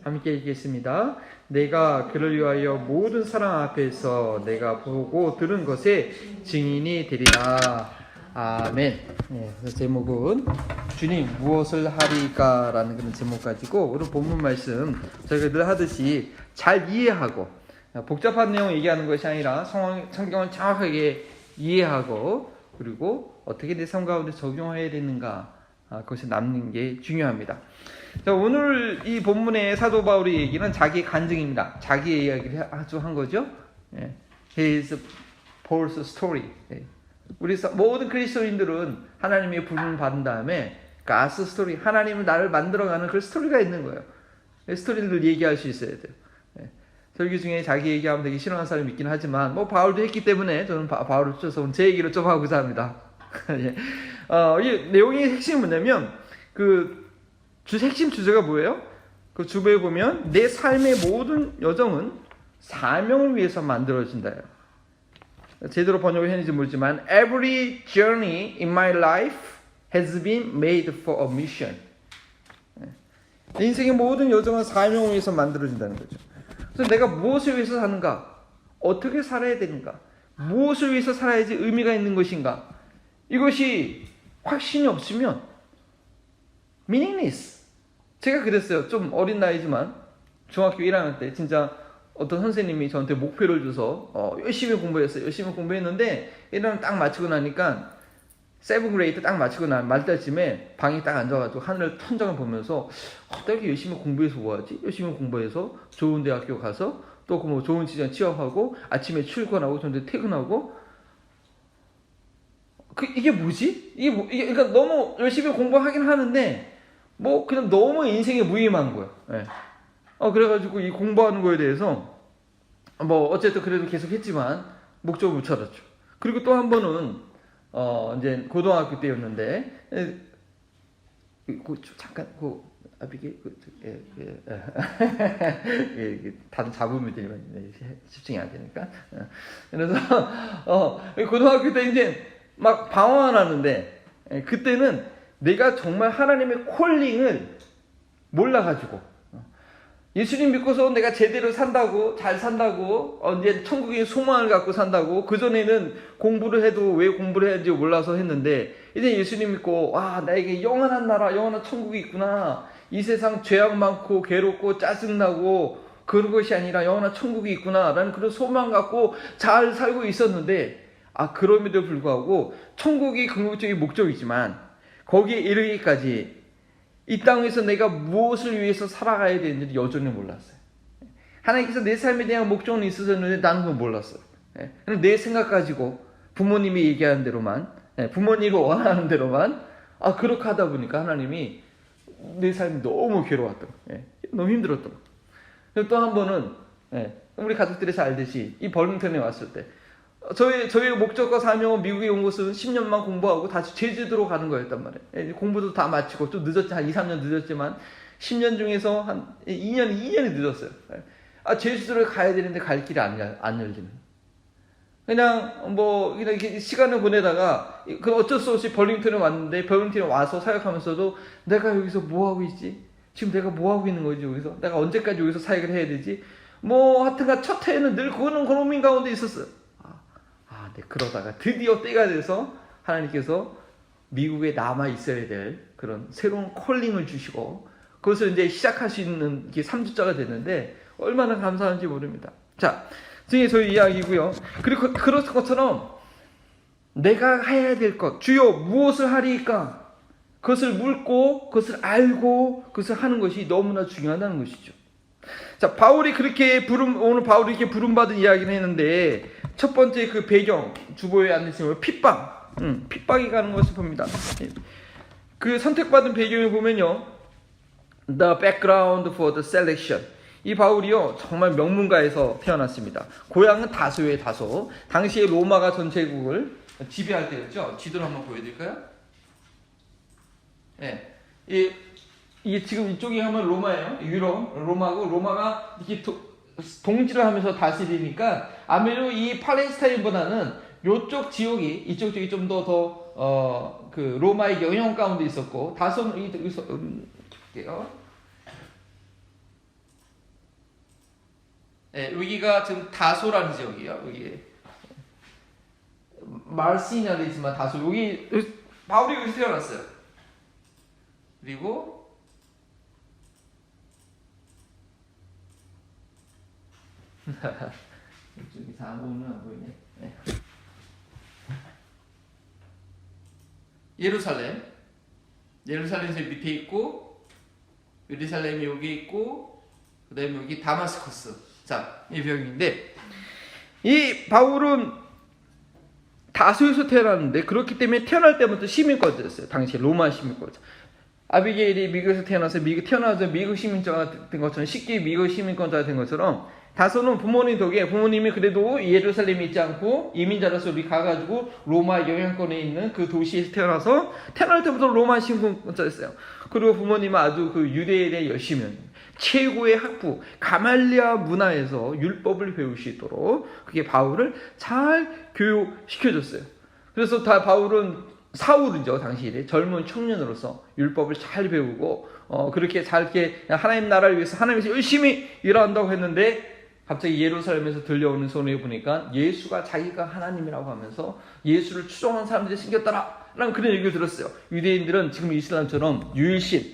함께 읽겠습니다. 내가 그를 위하여 모든 사람 앞에서 내가 보고 들은 것에 증인이 되리라. 아멘. 네, 그 제목은 주님 무엇을 하리까 라는 그런 제목 가지고 오늘 본문 말씀 저희가 늘 하듯이 잘 이해하고 복잡한 내용 얘기하는 것이 아니라 성경을 정확하게 이해하고 그리고 어떻게 내 삶 가운데 적용해야 되는가 그것이 남는 게 중요합니다. 자, 오늘 이 본문의 사도 바울의 얘기는 자기 간증입니다. 자기 이야기를 아주 한 거죠. 예. His Paul's story. 예. 우리 모든 그리스도인들은 하나님의 부름을 받은 다음에 God's story, 하나님은 나를 만들어가는 그 스토리가 있는 거예요. 스토리를 얘기할 수 있어야 돼요. 예. 설교 중에 자기 얘기하면 되게 싫어하는 사람이 있긴 하지만 뭐 바울도 했기 때문에 저는 바울을 쫓아서 제 얘기를 좀 하고자 합니다. 예. 이 내용의 핵심이 뭐냐면 핵심 주제가 뭐예요? 그 주부에 보면 내 삶의 모든 여정은 사명을 위해서 만들어진다요. 제대로 번역을 했는지 모르지만 Every journey in my life has been made for a mission. 내 인생의 모든 여정은 사명을 위해서 만들어진다는 거죠. 그래서 내가 무엇을 위해서 사는가? 어떻게 살아야 되는가? 무엇을 위해서 살아야지 의미가 있는 것인가? 이것이 확신이 없으면 meaningless. 제가 그랬어요. 좀 어린 나이지만 중학교 1학년 때 진짜 어떤 선생님이 저한테 목표를 줘서 열심히 공부했어요. 열심히 공부했는데 1학년 딱 마치고 나니까 7th grade 딱 마치고 난 말달쯤에 방에 딱 앉아가지고 하늘 천장을 보면서 내가 이렇게 열심히 공부해서 뭐하지? 열심히 공부해서 좋은 대학교 가서 또 뭐 좋은 직장 취업하고 아침에 출근하고 저녁에 퇴근하고 이게 뭐지? 이게 그러니까 너무 열심히 공부하긴 하는데 뭐 그냥 너무 인생에 무의미한 거예요. 예. 그래가지고 이 공부하는 거에 대해서 뭐 어쨌든 그래도 계속 했지만 목적을 못 찾았죠. 그리고 또 한 번은 이제 고등학교 때였는데 잠깐 아비게 다들 잡으면 되면 집중이 안 되니까. 그래서 고등학교 때 이제 막 방황하는데 그때는 내가 정말 하나님의 콜링을 몰라가지고 예수님 믿고서 내가 제대로 산다고 잘 산다고 이제 천국의 소망을 갖고 산다고 그전에는 공부를 해도 왜 공부를 해야 하는지 몰라서 했는데 이제 예수님 믿고 나에게 영원한 나라 영원한 천국이 있구나. 이 세상 죄악 많고 괴롭고 짜증나고 그런 것이 아니라 영원한 천국이 있구나 라는 그런 소망 갖고 잘 살고 있었는데 그럼에도 불구하고 천국이 궁극적인 목적이지만 거기에 이르기까지 이 땅에서 내가 무엇을 위해서 살아가야 되는지 여전히 몰랐어요. 하나님께서 내 삶에 대한 목적은 있으셨는데 나는 그걸 몰랐어요. 내 생각 가지고 부모님이 얘기하는 대로만 부모님이 원하는 대로만 그렇게 하다 보니까 하나님이 내 삶이 너무 괴로웠던 거예요. 너무 힘들었던 거예요. 또 한 번은 우리 가족들이 잘 알듯이 이 버링턴에 왔을 때 저의 목적과 사명은 미국에 온 것은 10년만 공부하고 다시 제주도로 가는 거였단 말이에요. 공부도 다 마치고 좀 늦었지, 한 2, 3년 늦었지만 10년 중에서 한 2년이 늦었어요. 제주도를 가야 되는데 갈 길이 안 열리는. 그냥 이렇게 시간을 보내다가 어쩔 수 없이 버링턴에 왔는데 버링턴에 와서 사역하면서도 내가 여기서 뭐 하고 있지? 지금 내가 뭐 하고 있는 거지 여기서? 내가 언제까지 여기서 사역을 해야 되지? 하여튼간 첫 해에는 늘 그런 고민 가운데 있었어요. 그러다가 드디어 때가 돼서 하나님께서 미국에 남아 있어야 될 그런 새로운 콜링을 주시고 그것을 이제 시작할 수 있는 게 3주차가 됐는데 얼마나 감사한지 모릅니다. 자, 지금 저희 이야기고요. 그리고 그런 것처럼 내가 해야 될 것, 주여 무엇을 하리까? 그것을 묻고 그것을 알고 그것을 하는 것이 너무나 중요하다는 것이죠. 자, 오늘 바울이 이렇게 부름받은 이야기를 했는데 첫 번째 그 배경, 주보에 앉으시면 핍박이 가는 것을 봅니다. 그 선택받은 배경을 보면요. The background for the selection. 이 바울이요, 정말 명문가에서 태어났습니다. 고향은 다소예요, 다소. 당시에 로마가 전체국을 지배할 때였죠. 지도를 한번 보여드릴까요? 이게 지금 이쪽이 하면 로마예요. 유럽, 로마가 이렇게 동지를 하면서 다스리니까 아무래도 이 팔레스타인보다는 이쪽 지역이 좀 더 그 로마의 영향 가운데 있었고 다소는 여기서 볼게요. 여기가 지금 다소라는 지역이에요. 여기 말시냐도 있지만 다소 여기 바울이 여기서 태어났어요. 그리고 이쪽이 다 보면 안 보이네. 네. 예루살렘에서 밑에 있고, 예루살렘이 여기 있고, 그 다음에 여기 다마스커스. 자, 이 병인데, 이 바울은 다소에서 태어났는데, 그렇기 때문에 태어날 때부터 시민권자였어요. 당시 로마 시민권자. 아비게일이 미국에서 태어나서 태어나서 미국 시민자가 된 것처럼, 쉽게 미국 시민권자가 된 것처럼, 다소는 부모님 덕에 부모님이 그래도 예루살렘에 있지 않고 이민자로서 우리 가가지고 로마 영향권에 있는 그 도시에서 태어나서 태어날 때부터 로마 시민권자였어요. 그리고 부모님은 아주 그 유대에 대해 열심히 최고의 학부 가말리아 문화에서 율법을 배울 수 있도록 그게 바울을 잘 교육시켜줬어요. 그래서 바울은 사울이죠. 당시에 젊은 청년으로서 율법을 잘 배우고 그렇게 잘 이렇게 하나님 나라를 위해서 하나님에서 열심히 일한다고 했는데 갑자기 예루살렘에서 들려오는 소리에 보니까 예수가 자기가 하나님이라고 하면서 예수를 추종하는 사람들이 생겼더라 라는 그런 얘기를 들었어요. 유대인들은 지금 이슬람처럼 유일신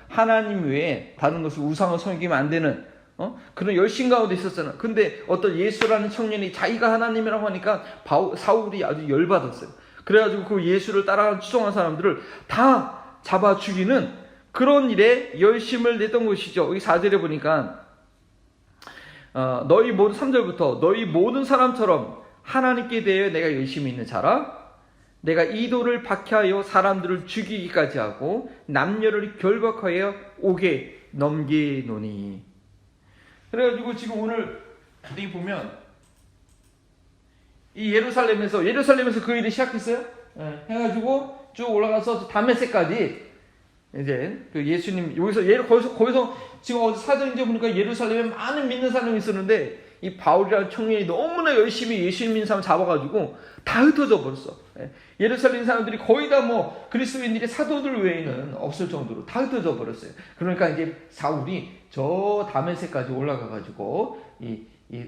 하나님 외에 다른 것을 우상을 섬기면 안 되는 그런 열심 가운데 있었잖아. 근데 어떤 예수라는 청년이 자기가 하나님이라고 하니까 사울이 아주 열받았어요. 그래가지고 그 예수를 따라가는 추종하는 사람들을 다 잡아 죽이는 그런 일에 열심을 냈던 것이죠. 여기 4절에 보니까 너희 모든 3절부터 너희 모든 사람처럼 하나님께 대해 내가 열심히 있는 자라. 내가 이도를 박해하여 사람들을 죽이기까지 하고 남녀를 결박하여 옥에 넘기노니. 그래가지고 지금 오늘 어디 보면 이 예루살렘에서 그 일이 시작했어요. 해가지고 쭉 올라가서 다메섹까지 이제 그 예수님 거기서 지금 어디 사도행전 보니까 예루살렘에 많은 믿는 사람이 있었는데 이 바울이라는 청년이 너무나 열심히 예수 믿는 사람 잡아가지고 다 흩어져 버렸어. 예루살렘 사람들이 거의 다 뭐 그리스도인들이 사도들 외에는 없을 정도로 다 흩어져 버렸어요. 그러니까 이제 사울이 저 다메섹까지 올라가가지고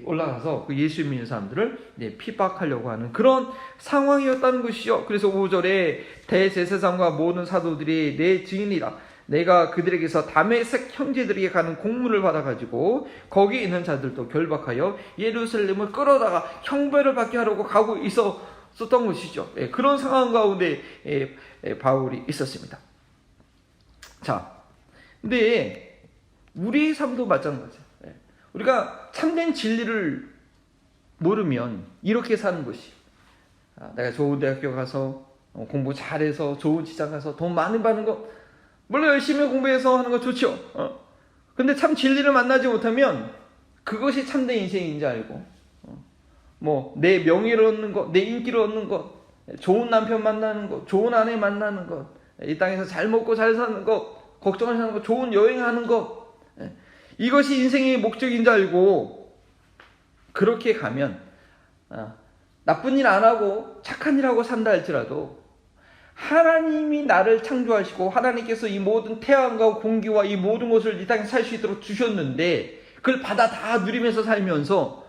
올라가서 그 예수 믿는 사람들을 핍박하려고 하는 그런 상황이었다는 것이죠. 그래서 5절에 대제사장과 모든 사도들이 내 증인이라. 내가 그들에게서 다메섹 형제들에게 가는 공문을 받아가지고 거기 있는 자들도 결박하여 예루살렘을 끌어다가 형벌을 받게 하려고 가고 있었던 것이죠. 그런 상황 가운데 바울이 있었습니다. 자, 근데 우리의 삶도 마찬가지예요. 우리가 참된 진리를 모르면 이렇게 사는 것이 내가 좋은 대학교 가서 공부 잘해서 좋은 직장 가서 돈 많이 받는 거 물론 열심히 공부해서 하는 거 좋죠. 근데 참 진리를 만나지 못하면 그것이 참된 인생인지 알고 뭐 내 명예를 얻는 것, 내 인기를 얻는 것, 좋은 남편 만나는 것, 좋은 아내 만나는 것, 이 땅에서 잘 먹고 잘 사는 것, 걱정하지 않는 것, 좋은 여행하는 것, 이것이 인생의 목적인 줄 알고 그렇게 가면 나쁜 일 안 하고 착한 일 하고 산다 할지라도 하나님이 나를 창조하시고 하나님께서 이 모든 태양과 공기와 이 모든 것을 이 땅에 살 수 있도록 주셨는데 그걸 받아 다 누리면서 살면서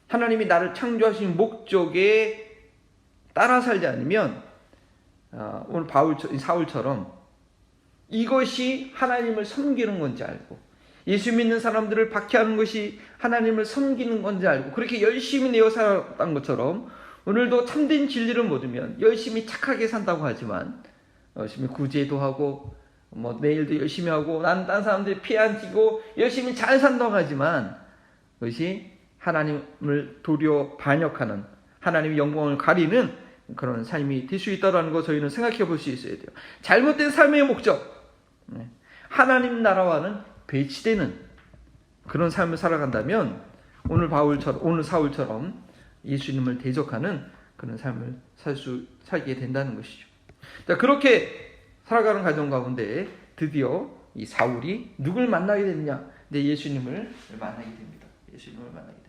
하나님이 나를 창조하신 목적에 따라 살지 않으면 오늘 사울처럼 이것이 하나님을 섬기는 건지 알고 예수 믿는 사람들을 박해하는 것이 하나님을 섬기는 건지 알고 그렇게 열심히 내어 살았던 것처럼 오늘도 참된 진리를 모르면 열심히 착하게 산다고 하지만 열심히 구제도 하고 뭐 내일도 열심히 하고 난 딴 사람들이 피 안 튀고 열심히 잘 산다고 하지만 그것이 하나님을 도리어 반역하는 하나님의 영광을 가리는 그런 삶이 될 수 있다는 거 저희는 생각해 볼 수 있어야 돼요. 잘못된 삶의 목적 하나님 나라와는 배치되는 그런 삶을 살아간다면 오늘 사울처럼 예수님을 대적하는 그런 삶을 살게 된다는 것이죠. 자, 그렇게 살아가는 과정 가운데 드디어 이 사울이 누굴 만나게 됐냐? 예수님을 만나게 됩니다. 예수님을 만나게 됩니다.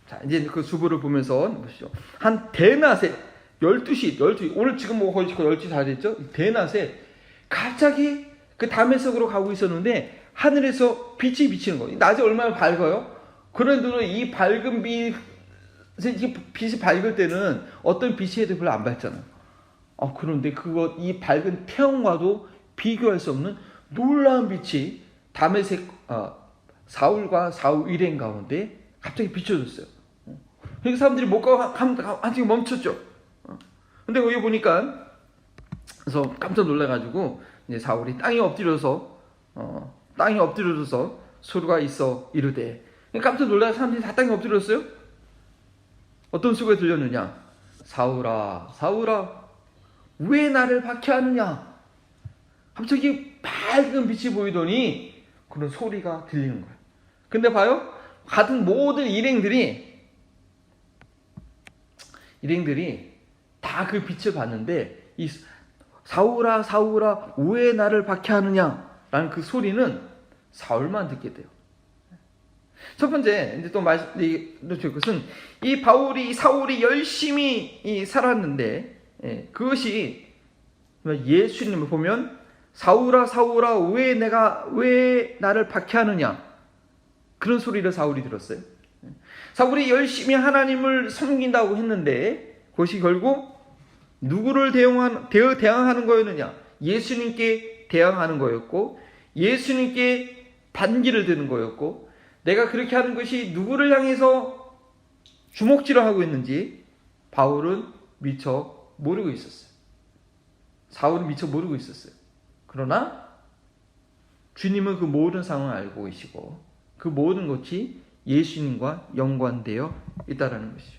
자, 이제 그 주부를 보면서 보시죠. 한 대낮에 12시, 오늘 지금 뭐 거의 12시 다 됐죠? 대낮에 갑자기 그 다메섹으로 가고 있었는데 하늘에서 빛이 비치는 거예요. 낮에 얼마나 밝아요? 그런데도 이 밝은 빛이 밝을 때는 어떤 빛이 해도 별로 안 밝잖아요. 그런데 이 밝은 태양과도 비교할 수 없는 놀라운 빛이 다메섹 사울과 사울 일행 가운데 갑자기 비춰졌어요. 그러니까 사람들이 못 가고 한층 멈췄죠. 근데 거기 보니까 그래서 깜짝 놀라가지고 이제 사울이 땅에 엎드려서 소리가 있어 이르되, 깜짝 놀라 사람들이 다 땅에 엎드렸어요. 어떤 소리가 들렸느냐? 사울아, 사울아, 왜 나를 박해하느냐? 갑자기 밝은 빛이 보이더니 그런 소리가 들리는 거예요. 근데 봐요, 같은 모든 일행들이 다 그 빛을 봤는데, 이 사울아, 사울아, 왜 나를 박해하느냐? 라는 그 소리는 사울만 듣게 돼요. 첫 번째, 이제 또 말씀드릴 것은, 사울이 열심히 살았는데, 그것이 예수님을 보면, 사울아, 사울아, 왜 나를 박해하느냐? 그런 소리를 사울이 들었어요. 사울이 열심히 하나님을 섬긴다고 했는데, 그것이 결국 누구를 대항하는 거였느냐? 예수님께 대항하는 거였고, 예수님께 반기를 드는 거였고, 내가 그렇게 하는 것이 누구를 향해서 주먹질을 하고 있는지 바울은 미처 모르고 있었어요. 사울은 미처 모르고 있었어요. 그러나 주님은 그 모든 상황을 알고 계시고 그 모든 것이 예수님과 연관되어 있다는 것이죠.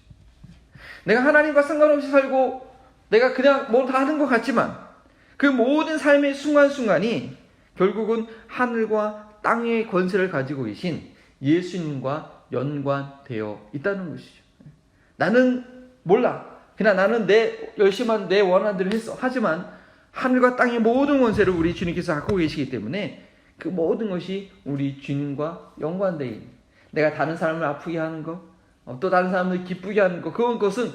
내가 하나님과 상관없이 살고 내가 그냥 뭐 다 하는 것 같지만 그 모든 삶의 순간순간이 결국은 하늘과 땅의 권세를 가지고 계신 예수님과 연관되어 있다는 것이죠. 나는 몰라. 그냥 나는 열심히 내 원하는 대로 했어. 하지만 하늘과 땅의 모든 권세를 우리 주님께서 갖고 계시기 때문에 그 모든 것이 우리 주님과 연관되어 있는, 내가 다른 사람을 아프게 하는 것, 또 다른 사람을 기쁘게 하는 것, 그것은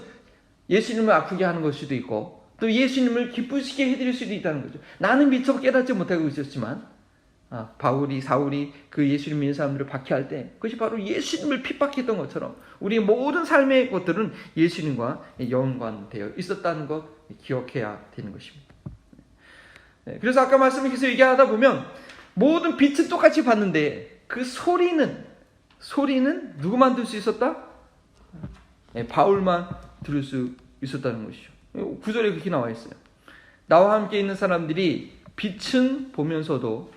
예수님을 아프게 하는 것일 수도 있고 또 예수님을 기쁘시게 해드릴 수도 있다는 거죠. 나는 미처 깨닫지 못하고 있었지만 사울이 그 예수님 믿는 사람들을 박해할 때 그것이 바로 예수님을 핍박했던 것처럼 우리의 모든 삶의 것들은 예수님과 연관되어 있었다는 것 기억해야 되는 것입니다. 그래서 아까 말씀을 얘기하다 보면 모든 빛은 똑같이 봤는데 그 소리는 누구만 들을 수 있었다? 바울만 들을 수 있었다는 것이죠. 9절에 그렇게 나와 있어요. 나와 함께 있는 사람들이 빛은 보면서도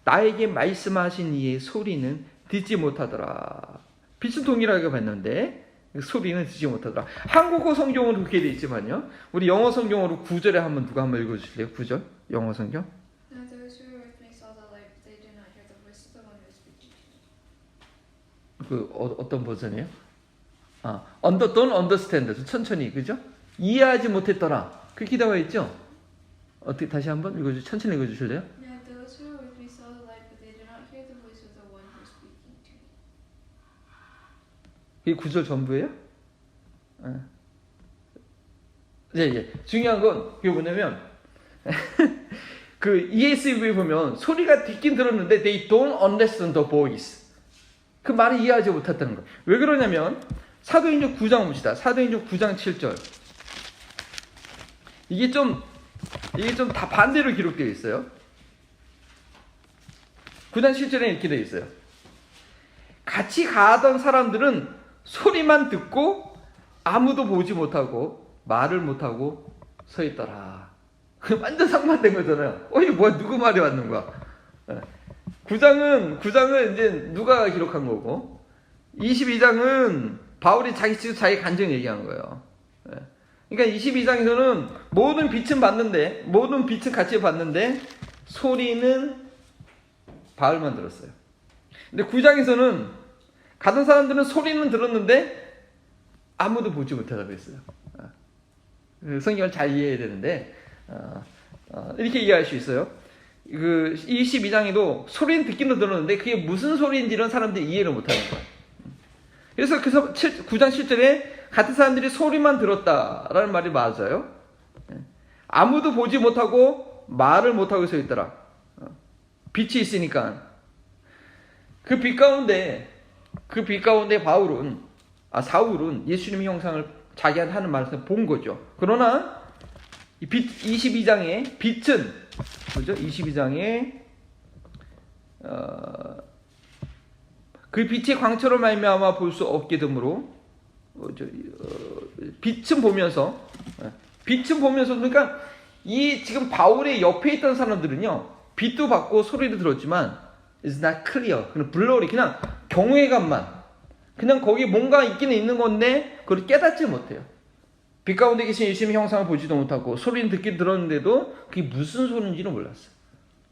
나에게 말씀하신 이의 소리는 듣지 못하더라. 빛은 동일하게 봤는데 소리는 듣지 못하더라. 한국어 성경은 그렇게 돼 있지만요. 우리 영어 성경으로 9절에 누가 한번 읽어주실래요? 9절 영어 성경. 어떤 버전이에요? don't understand. 천천히, 그죠? 이해하지 못했더라. 그렇게 나와 있죠? 어떻게 다시 한번 천천히 읽어주실래요? 이게 9절 전부예요? 네. 중요한 건 그게 뭐냐면 그 ESV 보면 소리가 듣긴 들었는데 they don't understand the voice. 그 말을 이해하지 못했다는 거예요. 왜 그러냐면 사도행전 9장 봅시다. 사도행전 9장 7절. 이게 좀 다 반대로 기록되어 있어요. 9장 7절에 이렇게 되어 있어요. 같이 가던 사람들은 소리만 듣고 아무도 보지 못하고 말을 못하고 서 있더라. 완전 상반된 거잖아요. 이게 뭐야? 누구 말이 왔는 거야? 9장은 이제 누가 기록한 거고 22장은 바울이 자기 간증 얘기한 거예요. 그러니까 22장에서는 모든 빛은 같이 봤는데 소리는 바울만 들었어요. 근데 9장에서는 가던 사람들은 소리는 들었는데 아무도 보지 못하다고 했어요. 성경을 잘 이해해야 되는데 이렇게 이해할 수 있어요. 그 22장에도 소리는 듣기는 들었는데 그게 무슨 소리인지 이런 사람들이 이해를 못하는 거예요. 그래서 9장 7절에 같은 사람들이 소리만 들었다라는 말이 맞아요. 아무도 보지 못하고 말을 못하고 서 있더라. 빛이 있으니까. 그 빛 가운데 사울은 예수님의 형상을 자기한테 하는 말에서 본 거죠. 그러나 이 22장의 빛은 그죠? 22장에 그 빛의 광처럼 말미암아 볼 수 없게 되므로 빛은 보면서 그러니까 이 지금 바울의 옆에 있던 사람들은요, 빛도 받고 소리도 들었지만 it's not clear, 그냥 블러리, 그냥 경외감만, 그냥 거기 뭔가 있기는 있는 건데 그걸 깨닫지 못해요. 빛 가운데 계신 예수님의 형상을 보지도 못하고 소리는 듣긴 들었는데도 그게 무슨 소리인지는 몰랐어요.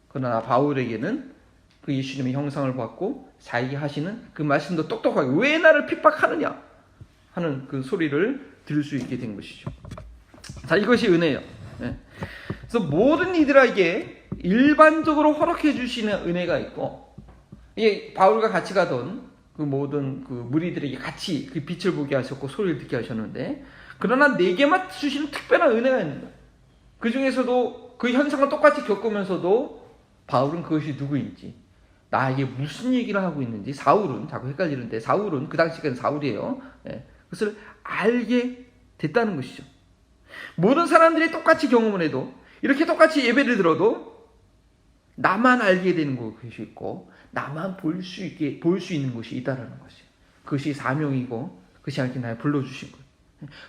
그러나 바울에게는 그 예수님의 형상을 받고 자기가 하시는 그 말씀도 똑똑하게 왜 나를 핍박하느냐 하는 그 소리를 들을 수 있게 된 것이죠. 자, 이것이 은혜예요. 그래서 모든 이들에게 일반적으로 허락해 주시는 은혜가 있고, 이게 바울과 같이 가던 그 모든 그 무리들에게 같이 그 빛을 보게 하셨고 소리를 듣게 하셨는데, 그러나 내게만 주시는 특별한 은혜가 있는 거예요. 그 중에서도 그 현상을 똑같이 겪으면서도 바울은 그것이 누구인지, 나에게 무슨 얘기를 하고 있는지, 사울은 자꾸 헷갈리는데 사울은 그 당시까지는 사울이에요. 그것을 알게 됐다는 것이죠. 모든 사람들이 똑같이 경험을 해도, 이렇게 똑같이 예배를 들어도 나만 알게 되는 것이 있고 나만 볼 수 있는 것이 있다라는 것이에요. 그것이 사명이고 그것이 하나님께 나를 불러주신 거예요.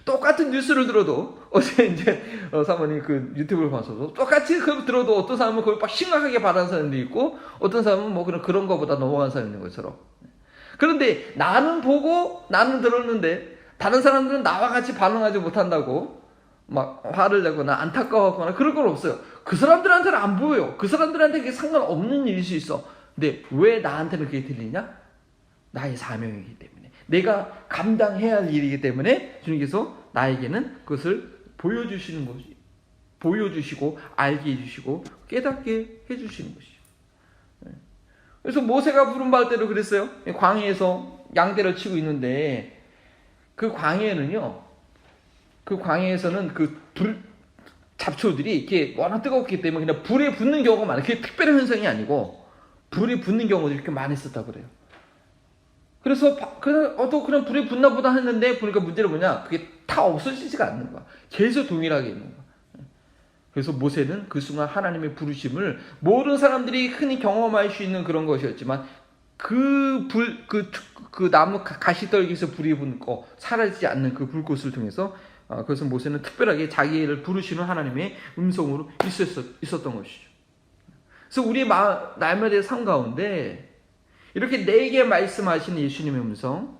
똑같은 뉴스를 들어도, 어제 이제 사모님 그 유튜브를 봐서도 똑같이 그걸 들어도 어떤 사람은 그걸 막 심각하게 바라는 사람도 있고, 어떤 사람은 뭐 그런 거보다 넘어가는 사람이 있는 것처럼. 그런데 나는 보고 나는 들었는데 다른 사람들은 나와 같이 반응하지 못한다고 막 화를 내거나 안타까워하거나 그런 건 없어요. 그 사람들한테는 안 보여요. 그 사람들한테 그게 상관없는 일일 수 있어. 근데 왜 나한테는 그게 들리냐? 나의 사명이기 때문에, 내가 감당해야 할 일이기 때문에 주님께서 나에게는 그것을 보여주시는 것이, 보여주시고 알게 해주시고 깨닫게 해주시는 것이죠. 그래서 모세가 부름받을 때도 그랬어요. 광야에서 양떼를 치고 있는데 그 광야에서는 그 잡초들이 이렇게 워낙 뜨겁기 때문에 그냥 불에 붙는 경우가 많아요. 그게 특별한 현상이 아니고 불에 붙는 경우들이 이렇게 많이 있었다고 그래요. 그래서 또 그냥 불에 붙나 보다 했는데 보니까 문제는 뭐냐? 그게 다 없어지지가 않는 거야. 계속 동일하게 있는 거야. 그래서 모세는 그 순간 하나님의 부르심을 모든 사람들이 흔히 경험할 수 있는 그런 것이었지만, 그 나무 가시떨기에서 불이 붙고 사라지지 않는 그 불꽃을 통해서 그것은 모세는 특별하게 자기를 부르시는 하나님의 음성으로 있었던 것이죠. 그래서 우리 날마다의 삶 가운데 이렇게 내게 말씀하시는 예수님의 음성,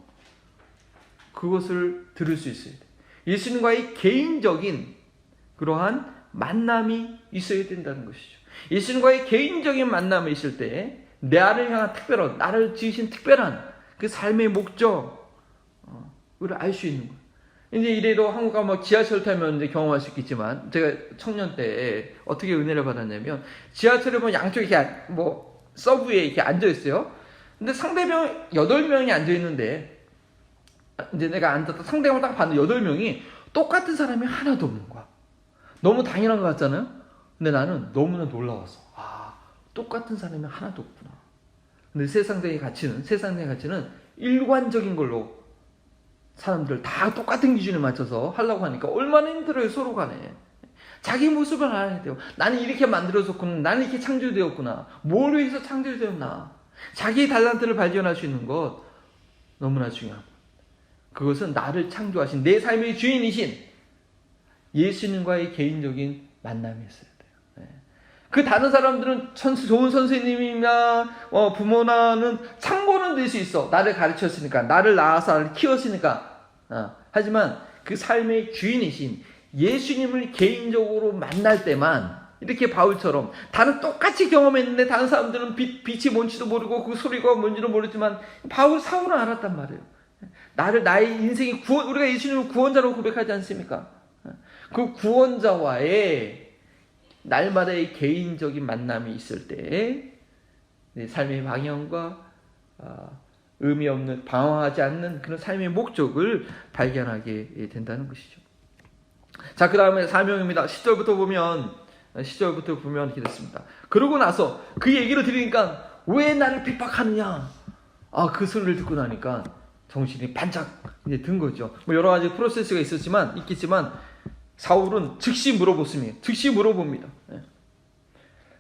그것을 들을 수 있어야 돼. 예수님과의 개인적인 그러한 만남이 있어야 된다는 것이죠. 예수님과의 개인적인 만남이 있을 때 나를 향한 특별한, 나를 지으신 특별한 그 삶의 목적을 알 수 있는 거예요. 이제 이래도 한국 가면 지하철 타면 이제 경험할 수 있겠지만, 제가 청년 때 어떻게 은혜를 받았냐면, 지하철에 보면 양쪽에 이렇게 서브에 이렇게 앉아 있어요. 근데 상대방 8명이 앉아 있는데, 이제 내가 앉았다 상대방을 딱 봤는데 8명이 똑같은 사람이 하나도 없는 거야. 너무 당연한 것 같잖아요? 근데 나는 너무나 놀라웠어. 똑같은 사람이 하나도 없구나. 근데 세상의 가치는 일관적인 걸로 사람들 다 똑같은 기준에 맞춰서 하려고 하니까 얼마나 힘들어요, 서로 간에. 자기 모습을 알아야 돼요. 나는 이렇게 만들어졌구나. 나는 이렇게 창조되었구나. 뭘 위해서 창조되었나. 자기의 달란트를 발견할 수 있는 것 너무나 중요합니다. 그것은 나를 창조하신 내 삶의 주인이신 예수님과의 개인적인 만남이 있어야 돼요. 그 다른 사람들은 좋은 선생님이나 부모나는 참고는 될 수 있어. 나를 가르쳤으니까, 나를 낳아서 나를 키웠으니까. 하지만 그 삶의 주인이신 예수님을 개인적으로 만날 때만, 이렇게 바울처럼 다른 똑같이 경험했는데 다른 사람들은 빛이 뭔지도 모르고 그 소리가 뭔지도 모르지만 사울은 알았단 말이에요. 나의 인생의 우리가 예수님을 구원자로 고백하지 않습니까? 그 구원자와의 날마다의 개인적인 만남이 있을 때 내 삶의 방향과 의미 없는, 방황하지 않는 그런 삶의 목적을 발견하게 된다는 것이죠. 자, 그 다음에 사명입니다. 10절부터 보면 이렇게 됐습니다. 그러고 나서 그 얘기를 들으니까 왜 나를 핍박하느냐? 그 소리를 듣고 나니까 정신이 반짝 이제 든 거죠. 뭐 여러 가지 프로세스가 있겠지만 사울은 즉시 물어봅니다.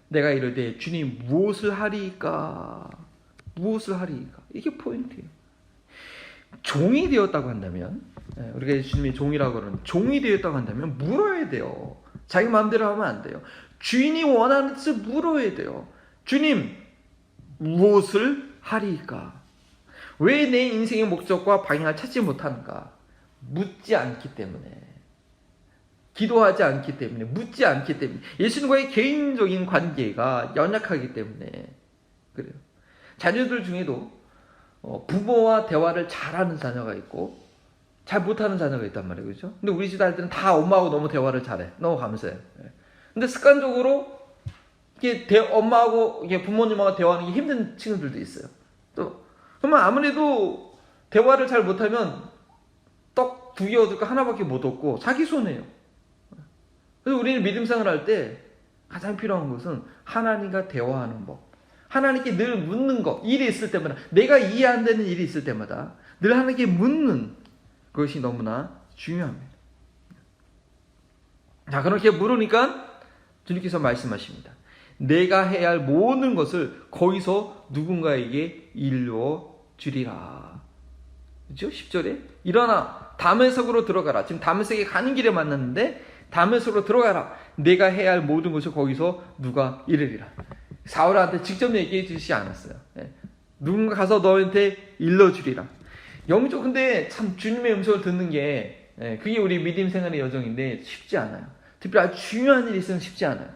내가 이르되 주님 무엇을 하리이까? 이게 포인트예요. 종이 되었다고 한다면, 우리가 예수님이 종이라고 그러는 종이 되었다고 한다면 물어야 돼요. 자기 마음대로 하면 안 돼요. 주인이 원하는 뜻을 물어야 돼요. 주님 무엇을 하리이까? 왜 내 인생의 목적과 방향을 찾지 못하는가? 묻지 않기 때문에, 기도하지 않기 때문에, 묻지 않기 때문에, 예수님과의 개인적인 관계가 연약하기 때문에 그래요. 자녀들 중에도 부모와 대화를 잘하는 자녀가 있고 잘 못하는 자녀가 있단 말이에요. 그렇죠? 근데 우리 집 아이들은 다 엄마하고 너무 대화를 잘해. 너무 감사해요. 근데 습관적으로 이게 엄마하고 이게 부모님하고 대화하는 게 힘든 친구들도 있어요. 또 그러면 아무래도 대화를 잘 못하면 떡 2개 얻을 거 하나밖에 못 얻고 자기 손해요. 그래서 우리는 믿음 생활할 때 가장 필요한 것은 하나님과 대화하는 법. 하나님께 늘 묻는 것. 일이 있을 때마다, 내가 이해 안 되는 일이 있을 때마다 늘 하나님께 묻는 그것이 너무나 중요합니다. 자, 그렇게 물으니까 주님께서 말씀하십니다. 내가 해야 할 모든 것을 거기서 누군가에게 일러 주리라. 그렇죠? 10절에 일어나 다메섹으로 들어가라. 지금 다메섹에 가는 길에 만났는데 다메섹으로 들어가라. 내가 해야 할 모든 것을 거기서 누가 이르리라. 사울한테 직접 얘기해 주시지 않았어요. 누군가 가서 너한테 일러주리라. 영적, 근데 참 주님의 음성을 듣는 게 그게 우리 믿음 생활의 여정인데 쉽지 않아요. 특별히 아주 중요한 일이 있으면 쉽지 않아요.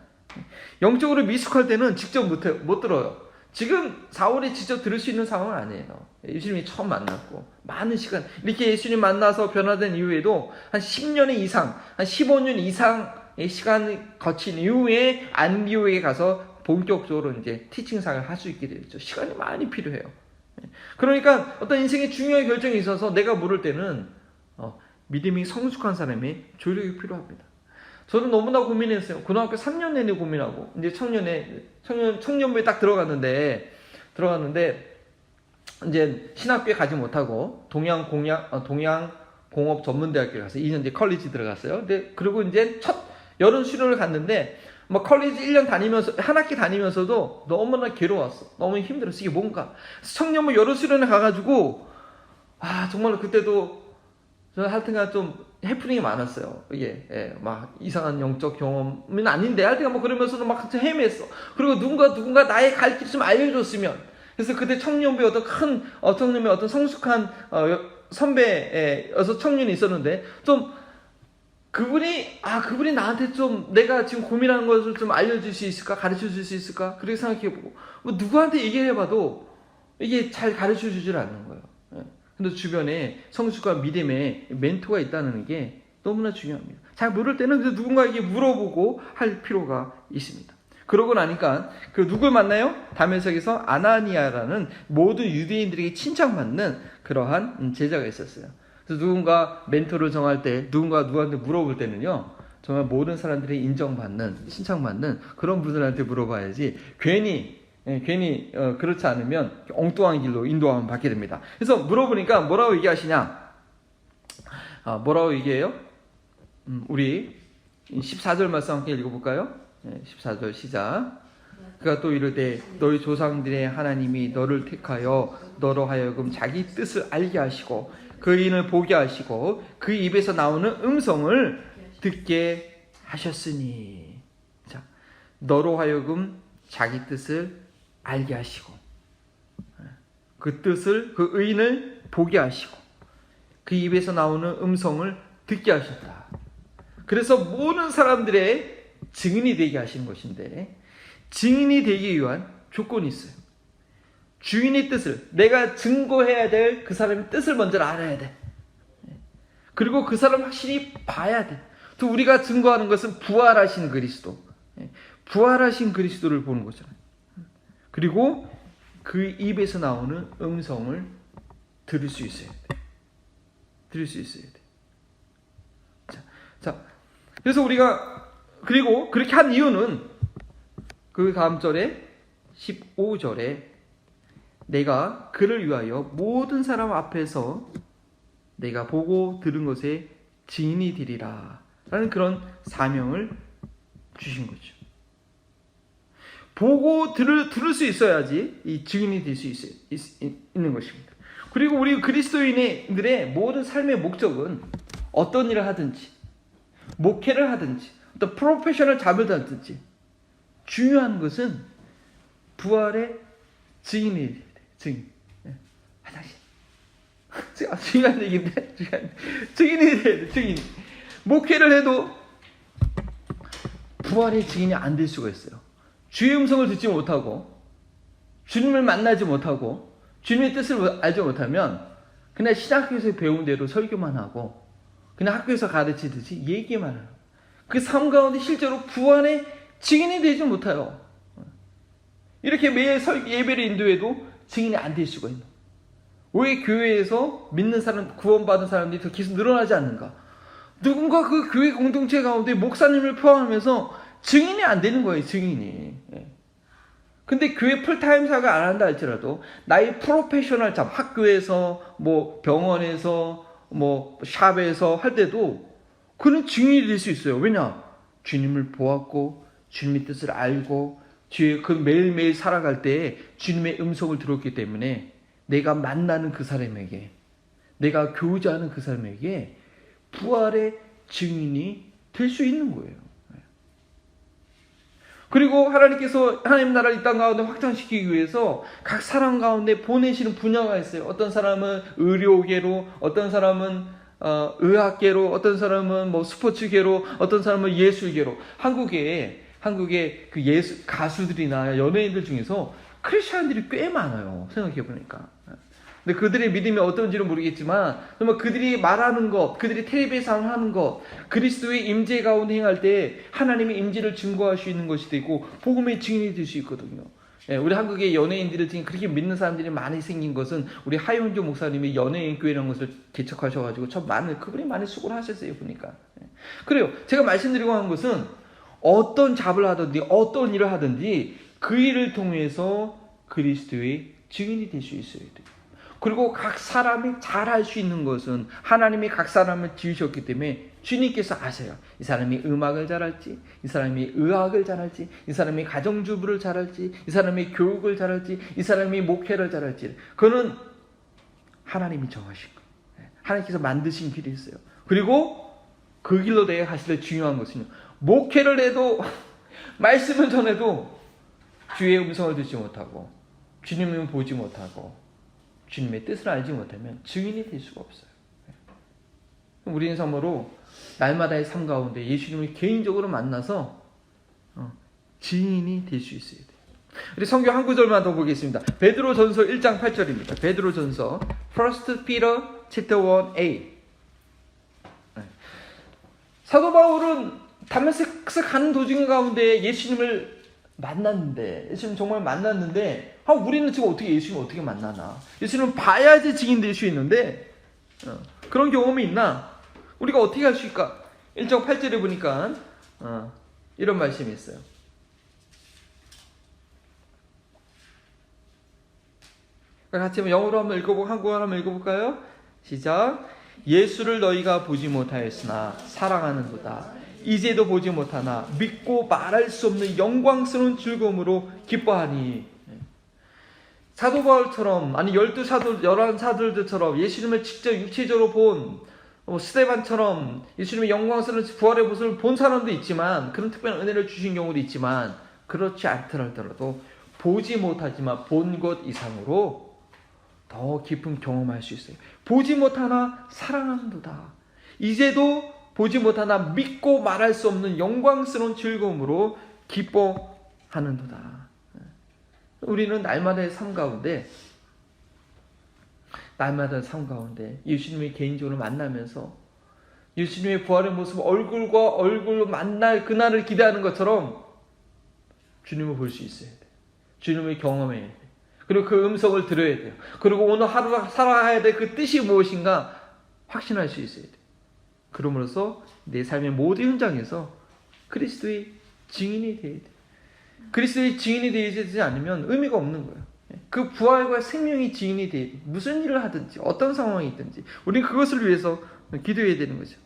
영적으로 미숙할 때는 직접 못 들어요. 지금 사울이 직접 들을 수 있는 상황은 아니에요. 예수님이 처음 만났고 많은 시간, 이렇게 예수님 만나서 변화된 이후에도 한 10년 이상, 한 15년 이상의 시간을 거친 이후에 안디옥에 가서 본격적으로 이제 티칭상을 할 수 있게 되었죠. 시간이 많이 필요해요. 그러니까 어떤 인생의 중요한 결정이 있어서 내가 모를 때는 믿음이 성숙한 사람의 조력이 필요합니다. 저는 너무나 고민했어요. 고등학교 3년 내내 고민하고 이제 청년부에 딱 들어갔는데 이제 신학교에 가지 못하고 동양공업 전문대학교에 가서 2년 이제 컬리지 들어갔어요. 근데 그리고 이제 첫 여름 수련을 갔는데 뭐 컬리지 1년 다니면서 한 학기 다니면서도 너무나 괴로웠어. 너무 힘들었어. 이게 뭔가. 청년부 여름 수련에 가가지고 정말 그때도 저는 하여튼간 좀 해프닝이 많았어요. 막 이상한 영적 경험은 아닌데 하여튼간 뭐 그러면서도 막 헤맸어. 그리고 누군가 나의 갈 길 좀 알려줬으면. 그래서 그때 청년부에 어떤 놈의 어떤 성숙한 선배여서 청년이 있었는데 좀 그분이 나한테 좀 내가 지금 고민하는 것을 좀 알려줄 수 있을까? 가르쳐 줄 수 있을까? 그렇게 생각해보고 뭐 누구한테 얘기를 해봐도 이게 잘 가르쳐 주질 않는 거예요. 근데 주변에 성숙한 믿음의 멘토가 있다는 게 너무나 중요합니다. 잘 모를 때는 누군가에게 물어보고 할 필요가 있습니다. 그러고 나니까 누굴 만나요? 다메섹에서 아나니아라는 모든 유대인들에게 칭찬받는 그러한 제자가 있었어요. 그래서 누군가 멘토를 정할 때, 누구한테 물어볼 때는요, 정말 모든 사람들이 인정받는, 칭찬받는 그런 분들한테 물어봐야지 괜히 그렇지 않으면 엉뚱한 길로 인도함을 받게 됩니다. 그래서 물어보니까 뭐라고 얘기하시냐? 뭐라고 얘기해요? 우리 14절 말씀 함께 읽어볼까요? 14절 시작. 그가 또 이르되 너희 조상들의 하나님이 너를 택하여 너로 하여금 자기 뜻을 알게 하시고 그 인을 보게 하시고 그 입에서 나오는 음성을 듣게 하셨으니. 자, 너로 하여금 자기 뜻을 알게 하시고 그 뜻을, 그 의인을 보게 하시고 그 입에서 나오는 음성을 듣게 하셨다. 그래서 모든 사람들의 증인이 되게 하신 것인데, 증인이 되기 위한 조건이 있어요. 주인의 뜻을, 내가 증거해야 될 그 사람의 뜻을 먼저 알아야 돼. 그리고 그 사람 확실히 봐야 돼. 또 우리가 증거하는 것은 부활하신 그리스도, 부활하신 그리스도를 보는 거잖아요. 그리고 그 입에서 나오는 음성을 들을 수 있어야 돼. 들을 수 있어야 돼. 자, 그래서 우리가 그리고 그렇게 한 이유는 그 다음 절에 15절에 내가 그를 위하여 모든 사람 앞에서 내가 보고 들은 것에 증인이 되리라 라는 그런 사명을 주신 거죠. 보고 들을 수 있어야지 이 증인이 될 수 있는 것입니다. 그리고 우리 그리스도인들의 모든 삶의 목적은 어떤 일을 하든지 목회를 하든지 어떤 프로페셔널 잡을 하든지 중요한 것은 부활의 증인이 돼야 돼. 증인. 화장실. 중요한 얘기인데 증인이 돼야 돼. 증인. 목회를 해도 부활의 증인이 안 될 수가 있어요. 주의 음성을 듣지 못하고 주님을 만나지 못하고 주님의 뜻을 알지 못하면 그냥 신학교에서 배운 대로 설교만 하고 그냥 학교에서 가르치듯이 얘기만 해요. 그 삶 가운데 실제로 구원의 증인이 되지 못해요. 이렇게 매일 예배를 인도해도 증인이 안 될 수가 있는. 왜 교회에서 믿는 사람, 구원받은 사람들이 더 계속 늘어나지 않는가? 누군가 그 교회 공동체 가운데 목사님을 포함하면서 증인이 안 되는 거예요, 증인이. 근데 교회 풀타임사가 안 한다 할지라도 나의 프로페셔널 잡, 학교에서, 뭐 병원에서, 뭐 샵에서 할 때도 그는 증인이 될 수 있어요. 왜냐? 주님을 보았고 주님의 뜻을 알고 그 매일매일 살아갈 때 주님의 음성을 들었기 때문에 내가 만나는 그 사람에게, 내가 교제하는 그 사람에게 부활의 증인이 될 수 있는 거예요. 그리고 하나님께서 하나님 나라를 이 땅 가운데 확장시키기 위해서 각 사람 가운데 보내시는 분야가 있어요. 어떤 사람은 의료계로, 어떤 사람은 의학계로, 어떤 사람은 뭐 스포츠계로, 어떤 사람은 예술계로. 한국의 그 가수들이나 연예인들 중에서 크리스천들이 꽤 많아요. 생각해 보니까. 근데 그들의 믿음이 어떤지는 모르겠지만 정말 그들이 말하는 것, 그들이 텔레비에서 하는 것, 그리스도의 임재 가운데 행할 때 하나님의 임재를 증거할 수 있는 것이 되고 복음의 증인이 될 수 있거든요. 우리 한국의 연예인들을 지금 그렇게 믿는 사람들이 많이 생긴 것은 우리 하윤조 목사님이 연예인 교회라는 것을 개척하셔가지고 그분이 많이 수고를 하셨어요, 보니까. 그래요. 제가 말씀드리고 하는 것은 어떤 잡을 하든지 어떤 일을 하든지 그 일을 통해서 그리스도의 증인이 될 수 있어야 돼요. 그리고 각 사람이 잘할 수 있는 것은 하나님이 각 사람을 지으셨기 때문에 주님께서 아세요. 이 사람이 음악을 잘할지, 이 사람이 의학을 잘할지, 이 사람이 가정주부를 잘할지, 이 사람이 교육을 잘할지, 이 사람이 목회를 잘할지, 그거는 하나님이 정하신 거예요. 하나님께서 만드신 길이 있어요. 그리고 그 길로 내가 갔을 때 중요한 것은요, 목회를 해도 말씀을 전해도 주의 음성을 듣지 못하고 주님을 보지 못하고 주님의 뜻을 알지 못하면 증인이 될 수가 없어요. 우리는 참으로 날마다의 삶 가운데 예수님을 개인적으로 만나서 증인이 될 수 있어야 돼요. 우리 성경 한 구절만 더 보겠습니다. 베드로전서 1장 8절입니다. 베드로전서 1 Peter chapter 1a. 사도 바울은 다메섹스 가는 도중 가운데 예수님을 만났는데, 예수님 정말 만났는데, 우리는 지금 어떻게 예수님을 어떻게 만나나? 예수님을 봐야지 증인 될 수 있는데, 그런 경험이 있나? 우리가 어떻게 할 수 있을까? 1장 8절에 보니까, 이런 말씀이 있어요. 같이 영어로 한번 읽어보고 한국어로 한번 읽어볼까요? 시작. 예수를 너희가 보지 못하였으나 사랑하는도다. 이제도 보지 못하나 믿고 말할 수 없는 영광스러운 즐거움으로 기뻐하니. 사도 바울처럼, 아니 11사도들처럼 예수님을 직접 육체적으로 본 스데반처럼 예수님의 영광스러운 부활의 모습을 본 사람도 있지만, 그런 특별한 은혜를 주신 경우도 있지만, 그렇지 않더라도 보지 못하지만 본 것 이상으로 더 깊은 경험할 수 있어요. 보지 못하나 사랑하는도다. 이제도 보지 못하나 믿고 말할 수 없는 영광스러운 즐거움으로 기뻐하는도다. 우리는 날마다의 삶 가운데 예수님의 개인적으로 만나면서 예수님의 부활의 모습, 얼굴과 얼굴로 만날 그날을 기대하는 것처럼 주님을 볼 수 있어야 돼. 주님을 경험해야 돼. 그리고 그 음성을 들어야 돼요. 그리고 오늘 하루 살아야 될 그 뜻이 무엇인가 확신할 수 있어야 돼요. 그러므로써 내 삶의 모든 현장에서 그리스도의 증인이 되어야 돼요. 그리스도의 증인이 되지 않으면 의미가 없는 거예요. 그 부활과 생명이 증인이 되어야 돼요. 무슨 일을 하든지 어떤 상황이 있든지 우리는 그것을 위해서 기도해야 되는 거죠.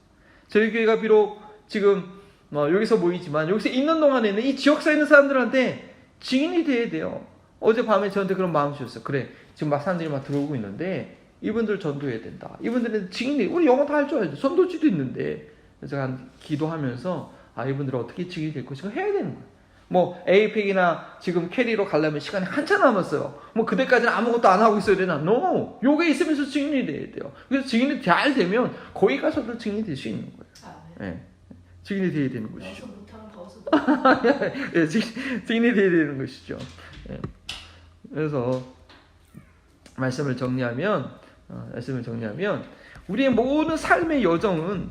저희 교회가 비록 지금 여기서 모이지만 여기서 있는 동안에는 이 지역사에 있는 사람들한테 증인이 돼야 돼요. 어젯밤에 저한테 그런 마음이 주셨어요. 그래, 지금 막 사람들이 막 들어오고 있는데 이분들 전도해야 된다. 이분들은 증인이, 우리 영어 다 할 줄 알죠. 전도지도 있는데. 그래서 제가 기도하면서 이분들은 어떻게 증인이 될 것인가 해야 되는 거예요. 뭐 에이펙이나 지금 캐리로 가려면 시간이 한참 남았어요. 뭐 그때까지는 아무것도 안 하고 있어야 되나? No! 요게 있으면서 증인이 돼야 돼요. 그래서 증인이 잘 되면 거기 가서도 증인이 될 수 있는 거예요. 네. 증인이 돼야 되는 것이죠. 네, 증인이 돼야 되는 것이죠. 네. 그래서 말씀을 정리하면 우리의 모든 삶의 여정은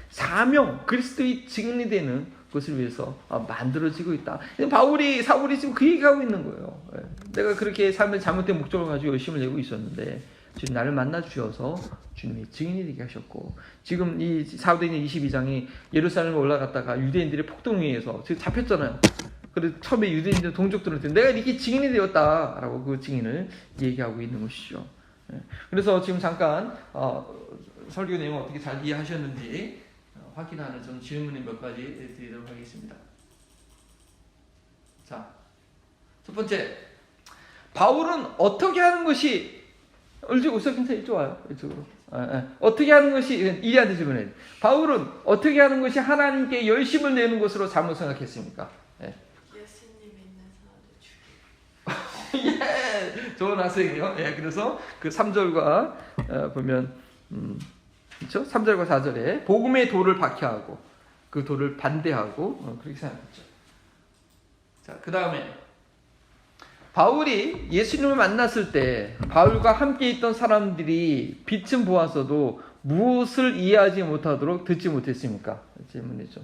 사명, 그리스도의 증인이 되는 것을 위해서 만들어지고 있다. 사울이 지금 그 얘기하고 있는 거예요. 내가 그렇게 삶의 잘못된 목적을 가지고 열심을 내고 있었는데 주님 나를 만나 주셔서 주님이 증인이 되게 하셨고, 지금 이 사도행전 22장이 예루살렘에 올라갔다가 유대인들의 폭동에 의해서 지금 잡혔잖아요. 그래서 처음에 유대인들 동족들한테 내가 이렇게 증인이 되었다라고 그 증인을 얘기하고 있는 것이죠. 그래서 지금 잠깐 설교 내용을 어떻게 잘 이해하셨는지 확인하는 좀 질문을 몇 가지 드리도록 하겠습니다. 자, 첫 번째, 바울은 어떻게 하는 것이 웃어 괜찮아요. 좋아요. 이쪽으로. 어떻게 하는 것이 이해한테 질문해야 돼. 바울은 어떻게 하는 것이 하나님께 열심을 내는 것으로 잘못 생각했습니까? 예수님 믿는 사람들 죽이고. 예, 좋은 학생이요. 예, 그래서 그 3절과 보면 그렇죠? 3절과 4절에 복음의 도를 박해하고 그 도를 반대하고 그렇게 생각했죠. 자, 그 다음에 바울이 예수님을 만났을 때 바울과 함께 있던 사람들이 빛은 보았어도 무엇을 이해하지 못하도록 듣지 못했습니까? 질문이죠.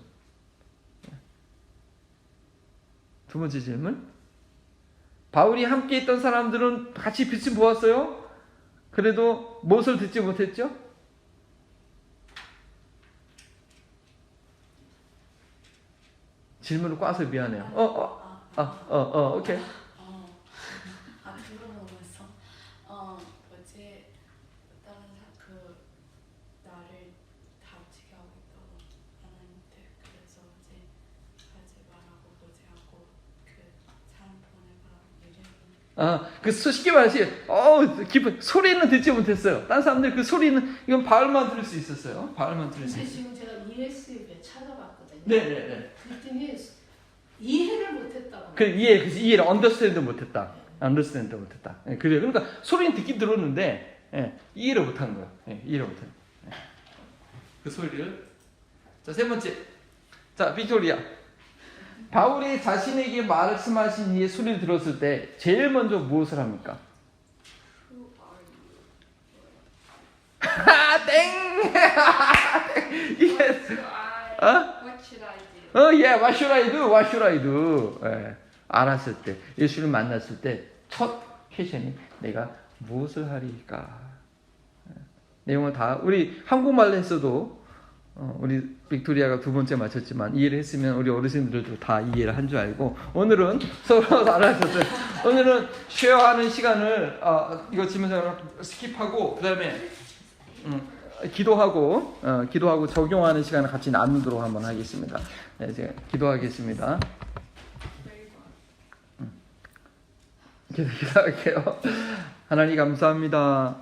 두 번째 질문. 바울이 함께 있던 사람들은 같이 빛은 보았어요? 그래도 무엇을 듣지 못했죠? 질문을 꽈서 미안해요. 오케이. 그거 먹었어. 어제 다른 나를 다치게 하고 있다고 하나님한테 그래서 어제 하지 말라고 고지하고 그 사람 보내가 그 쉽게 말하시, 기쁜 소리는 듣지 못했어요. 다른 사람들 그 소리는 이건 바울만 들을 수 있었어요. 바울만 들을 수 근데 있어요. 지금 제가 ESV에 찾아봤거든요. 네네네. 그랬더니 이해를 못했다고. 이해를 understand 못했다. understand 못했다. 예, 그래요. 그러니까 소리는 듣긴 들었는데 이해를 못한 거예요. 이해를 못한. 그 소리를. 자, 세 번째. 자, 빅토리아. 바울이 자신에게 말씀하신 이의 소리를 들었을 때 제일 먼저 무엇을 합니까? Who are you? 땡! yes. What should I do? What should I do? What should I do? 알았을 때, 예수를 만났을 때 첫 퀘션이 내가 무엇을 하리까? 내용은 다 우리 한국말로 했어도 우리 빅토리아가 두 번째 맞췄지만 이해를 했으면 우리 어르신들도 다 이해를 한 줄 알고, 오늘은 서로 알아셨어요. 오늘은 쉐어하는 시간을 이거 질문을 스킵하고 그 다음에 기도하고 적용하는 시간을 같이 나누도록 한번 하겠습니다. 네, 제가 기도하겠습니다. 기도할게요. 하나님 감사합니다.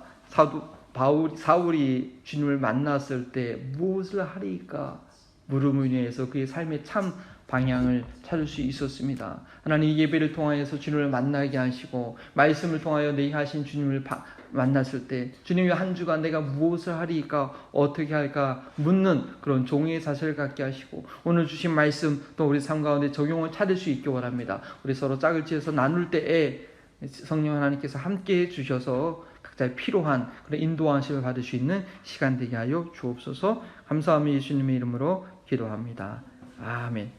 사울이 주님을 만났을 때 무엇을 하리까 물음을 인해서 그의 삶의 참 방향을 찾을 수 있었습니다. 하나님 이 예배를 통하여서 주님을 만나게 하시고 말씀을 통하여 내게 하신 주님을 만났을 때 주님이 한 주간 내가 무엇을 하리까 어떻게 할까 묻는 그런 종의 사실을 갖게 하시고 오늘 주신 말씀 또 우리 삶 가운데 적용을 찾을 수 있기 원합니다. 우리 서로 짝을 지어서 나눌 때에 성령 하나님께서 함께해 주셔서 각자의 필요한 그런 인도하심을 받을 수 있는 시간 되게 하여 주옵소서. 감사하며 예수님의 이름으로 기도합니다. 아멘.